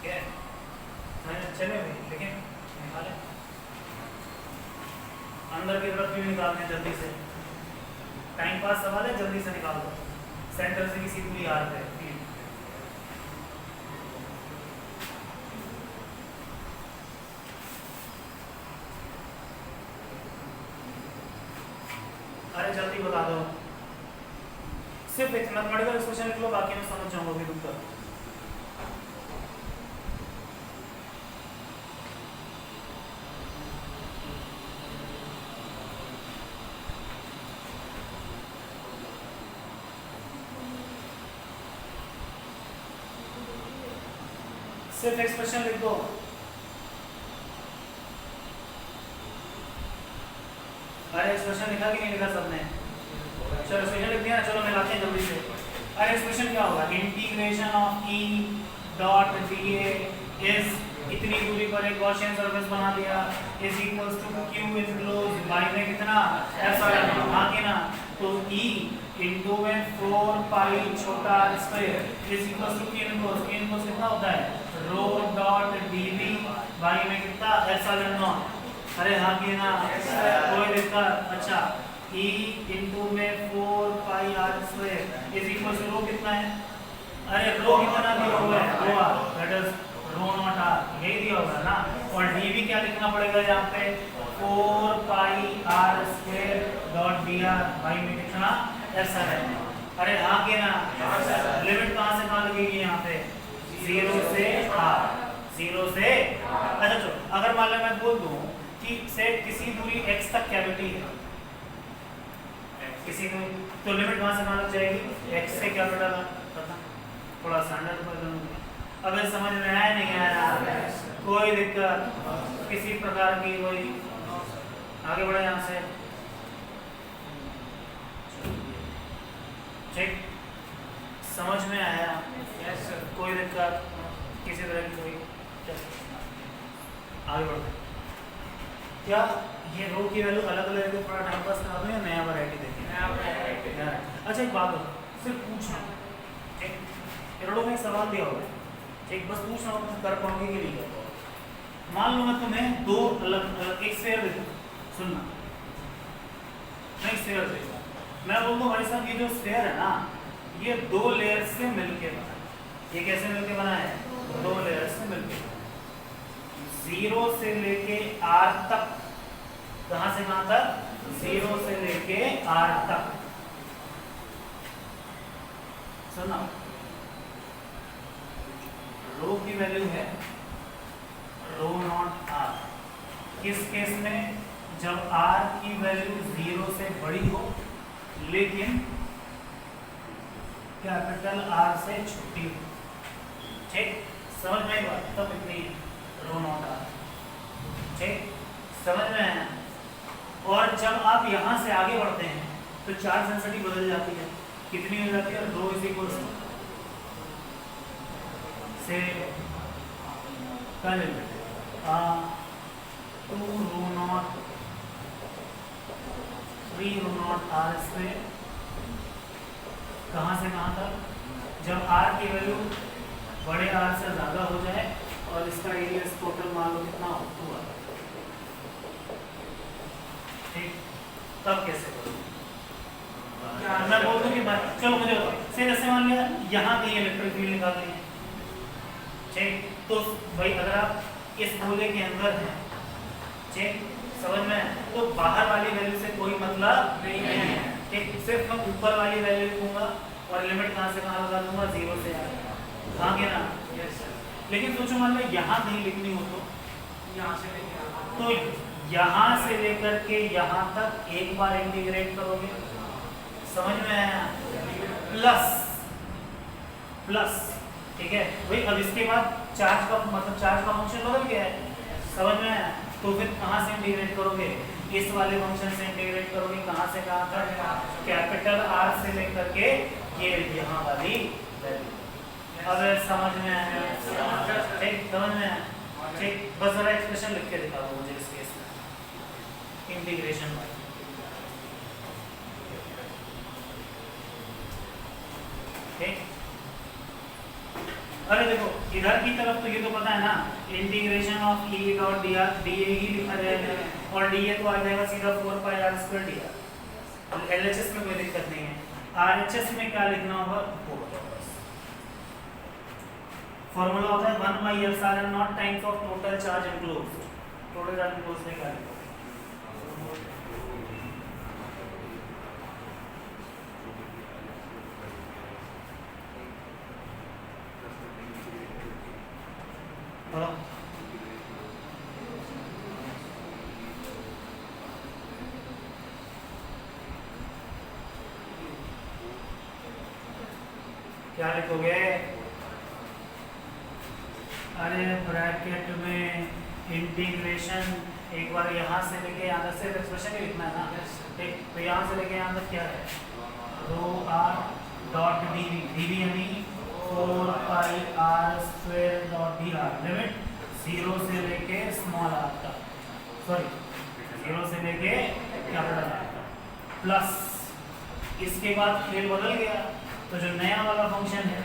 क्या चले भाई, लेकिन निकाले अंदर की तरफ क्यों निकालते हैं, जल्दी से, टाइम पास सवाल है, जल्दी से निकाल दो। सेंटर से किसी दूरी r पे, अरे जल्दी बता दो, सिर्फ एक मैथमेटिकल एक्सप्रेशन लिख लो, बाकी मैं समझ जाऊंगा भी रुक कर। सिर्फ एक्सप्रेशन लिख दो। अरे एक्सप्रेशन लिखा कि नहीं लिखा सबने? चलो एक्सप्रेशन लिख दिया, चलो मिलाते हैं जल्दी से। अरे एक्सप्रेशन क्या होगा, integration of E dot d is, इतनी दूरी पर एक गॉसियन सरफेस बना दिया, is equals to q enclose by में कितना एप्सिलॉन, आगे ना, तो ई इनटू में 4 पाई छोटा square is equals to q enclose, q enclose कितना होता है, रो डॉट डीवी बाय में कितना एप्सिलॉन नॉट। अरे हाँ कि ना, कोई दिक्कत। अच्छा, E इंटू में 4 pi r square is equal to rho कितना है, अरे रो कितना दिया हुआ है, rho r, that is rho naught r, यही दिया हुआ है ना। और dv क्या लिखना पड़ेगा यहाँ पे, 4 pi r square dot dr by में कितना एप्सिलॉन। अरे हाँ कि ना, लिमिट कहाँ से कहाँ लगेगी यहाँ पे, 0 से r, 0 से। अच्छा चलो, अगर मान लो मैं बोल दूं कि से किसी दूरी x तक कैविटी है, किसी को, तो लिमिट कहाँ से कहाँ लग जाएगी, x से कैपिटल करना, थोड़ा स्टैंडर्ड कर दूंगा। अब ये समझ में आया नहीं आया, कोई दिक्कत किसी प्रकार की, कोई आगे बढ़े यहाँ से, ठीक, समझ में आया? यस सर, कोई दिक्कत किसी तरह की कोई, आगे बढ़ते। क्या ये रो की वैल्यू अलग अलग है, थोड़ा टाइम पास करा दो या नया वैरायटी देखें? अच्छा एक बात हो, सिर्फ पूछना, ठीक, रोडो में एक सवाल दिया होगा, ठीक, बस पूछना हो कर पाओगे कि नहीं कर पाओगे। मान लो मैं तुम्हें दो अलग अलग, एक स्फीयर दे दूं, सुनना, मैं स्फीयर दे दूं, मैं बोलूँ भाई साहब ये जो स्फीयर है ना, ये 2 लेयर्स से मिलके बना है। ये कैसे मिलके बना है, 2 लेयर्स से मिलके, 0 से लेके r तक, कहां से कहां तक, 0 से लेके r तक, सुना, रो की वैल्यू है रो नॉट r। किस केस में, जब r की वैल्यू 0 से बड़ी हो, लेकिन कैपिटल आर से छोटी हो। ठीक, समझ में आई बात? तब इतनी रो नॉट आर। ठीक, समझ में आया? और जब आप यहाँ से आगे बढ़ते हैं तो चार्ज डेंसिटी बदल जाती है। कितनी हो जाती है? रो इज इक्वल से कल 2 rho naught 3 rho naught R square. कहाँ से कहाँ तक? जब आर की वैल्यू बड़े आर से ज़्यादा हो जाए और इसका एरिया टोटल मान लो कितना हो, 2 आर। ठीक, तब कैसे करूँ? मैं बोल दूँ कि चलो मुझे बताओ, से जैसे मान लिया यहाँ कहीं इलेक्ट्रिक फील्ड निकालनी है। ठीक, तो भाई अगर आप इस गोले के अंदर हैं, ठीक, समझ में, तो बाहर वाली वैल्यू से कोई मतलब नहीं है। ठीक, सिर्फ मैं ऊपर वाली वैल्यू लिखूंगा और लिमिट कहाँ से कहाँ लगा दूंगा? 0 से कहाँ गया ना? लेकिन सोचो मान लो यहाँ कहीं लिखनी हो तो यहाँ से लेकर के यहाँ तक एक बार इंटीग्रेट करोगे, समझ में आया? प्लस ठीक है भाई। अब इसके बाद चार्ज का मतलब चार्ज का फंक्शन बदल गया है, समझ में आया? तो फिर कहाँ से इंटीग्रेट करोगे? इस वाले फंक्शन से इंटीग्रेट करोगे। कहाँ से कहाँ तक? कैपिटल आर से लेकर के ये यहाँ वाली वैल्यू। अब समझ में आया? ठीक, समझ में आया? ठीक, बस जरा एक्सप्रेशन लिख के दिखा दो मुझे इस केस में, इंटीग्रेशन वाली। ठीक, अरे देखो इधर की तरफ तो ये तो पता है ना, integration of E dot D R, D A ही लिखा जाएगा और डी ए तो आ जाएगा सीधा 4 pi are square D R. LHS में कोई दिक्कत नहीं है। आरएचएस में क्या लिखना होगा? फॉर्मूला होता है 1 by epsilon not times of total charge enclosed. Total charge enclosed में क्या लिखोगे? क्या लिखोगे? अरे ब्रैकेट में इंटीग्रेशन एक बार यहाँ से लेके यहाँ तक, सिर्फ एक्सप्रेशन ही लिखना है ना। ठीक, तो यहाँ से लेके यहाँ तक क्या है? Rho R dot D V, D V यानी 4 pi are square dot D R. Limit 0 से लेके स्मॉल आर तक, सॉरी 0 से लेके कैपिटल आर तक, प्लस इसके बाद खेल बदल गया। तो जो नया वाला फंक्शन है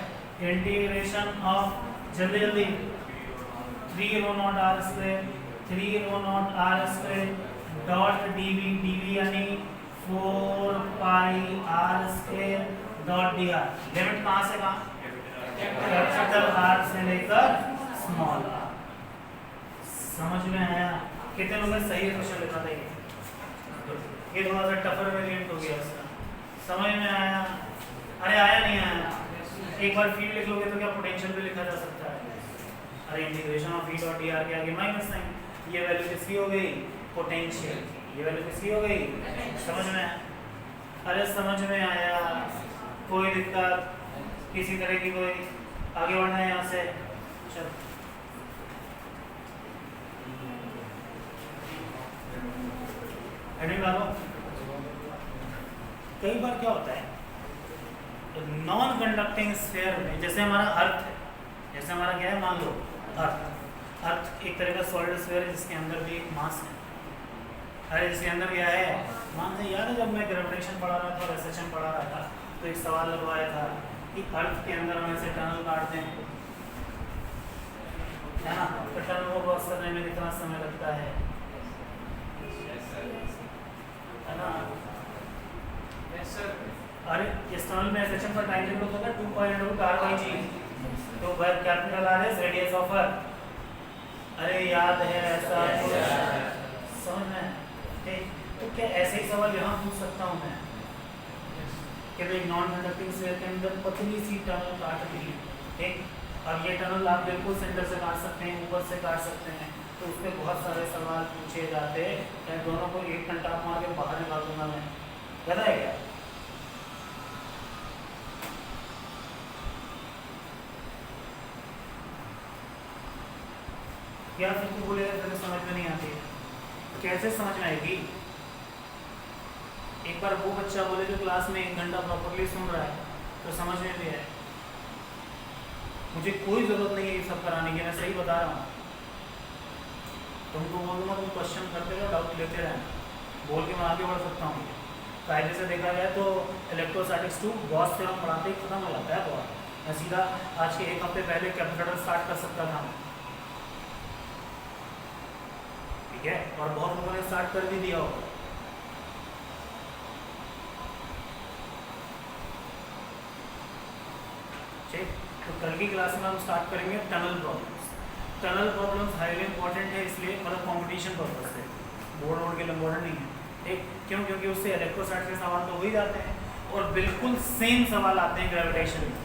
इंटीग्रेशन ऑफ, जल्दी जल्दी, 3 rho naught R square, 3 rho naught R square dot DV, DV यानी 4 pi are square dot D R. Limit कहाँ से कहाँ? कैपिटल आर से लेकर स्मॉल आर। समझ में आया? कितने लोगों ने सही क्वेश्चन लिखा था? ये थोड़ा सा टफर वेरिएंट हो गया इसका, समझ में आया? अरे आया नहीं आया? एक बार फील्ड लिख लोगे तो क्या पोटेंशियल भी लिखा जा सकता है? अरे integration of E dot D are के आगे माइनस साइन, ये वैल्यू किसकी हो गई? पोटेंशियल। ये वैल्यू किसकी हो गई? समझ में? अरे समझ में आया? कोई दिक्कत किसी तरह की? कोई आगे बढ़ना है यहाँ से? चलो हेडिंग डालो। कई बार क्या होता है नॉन कंडक्टिंग स्फीयर में, जैसे हमारा अर्थ है, जैसे हमारा क्या है, मान लो अर्थ एक तरह का सॉलिड स्फीयर है जिसके अंदर भी एक मास है। अरे जिसके अंदर क्या है? मान लो, याद है जब मैं ग्रेविटेशन पढ़ा रहा था और एसएचएम पढ़ा रहा था तो एक सवाल लगवाया था कि अर्थ के अंदर हम ऐसे टनल काटते हैं, है ना, तो टनल को क्रॉस करने में कितना समय लगता है ना? अरे इस टनल में एसएचएम का टाइम लिमिट होता है 2 पाई r बाई g, तो work capital R is radius of earth. अरे याद है ऐसा? समझ में? ठीक, तो क्या ऐसे ही सवाल यहाँ पूछ सकता हूँ मैं कि भाई नॉन कंडक्टिंग स्फीयर के अंदर पतली सी टनल काट दी, ठीक, अब ये टनल आप बिल्कुल सेंटर से काट सकते हैं, ऊपर से काट सकते हैं, तो उसमें बहुत सारे सवाल पूछे जाते हैं। दोनों को एक घंटा मार के बाहर निकाल दूंगा मैं, पता है क्या? या फिर तू बोलेगा तेरे समझ में नहीं आती है, कैसे समझ में आएगी? एक बार वो बच्चा बोले जो क्लास में 1 घंटा प्रॉपरली सुन रहा है तो समझ में भी आए। मुझे कोई ज़रूरत नहीं है ये सब कराने की, मैं सही बता रहा हूँ। तुमको बोल दूँगा तुम क्वेश्चन करते रहो, डाउट लेते रहना, बोल के मैं आगे बढ़ सकता हूँ। कायदे से देखा जाए तो इलेक्ट्रोस्टैटिक्स 2 गॉस थ्योरम पढ़ाते ही खत्म हो जाता है बहुत। मैं सीधा आज के 1 हफ्ते पहले कैपेसिटर स्टार्ट कर सकता था, ठीक है, और बहुत लोगों ने स्टार्ट कर भी दिया होगा। ठीक, तो कल की क्लास में हम स्टार्ट करेंगे tunnel problems. Tunnel problems highly important है, इसलिए मतलब कॉम्पिटिशन पर्पज से, बोर्ड वोर्ड के लिए इम्पोर्टेंट नहीं है। ठीक, क्यों? क्योंकि उससे इलेक्ट्रोस्टैटिक्स के सवाल तो हो ही जाते हैं और बिल्कुल सेम सवाल आते हैं ग्रेविटेशन में।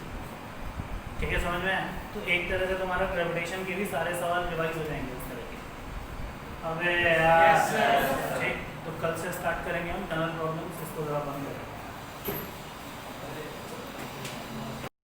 ठीक है, समझ में आया? तो एक तरह से तुम्हारा ग्रेविटेशन के भी सारे सवाल रिवाइज हो जाएंगे उस तरह के। अबे यार, ठीक, तो कल से स्टार्ट करेंगे हम टनल प्रॉब्लम्स। इसको जरा बंद करें।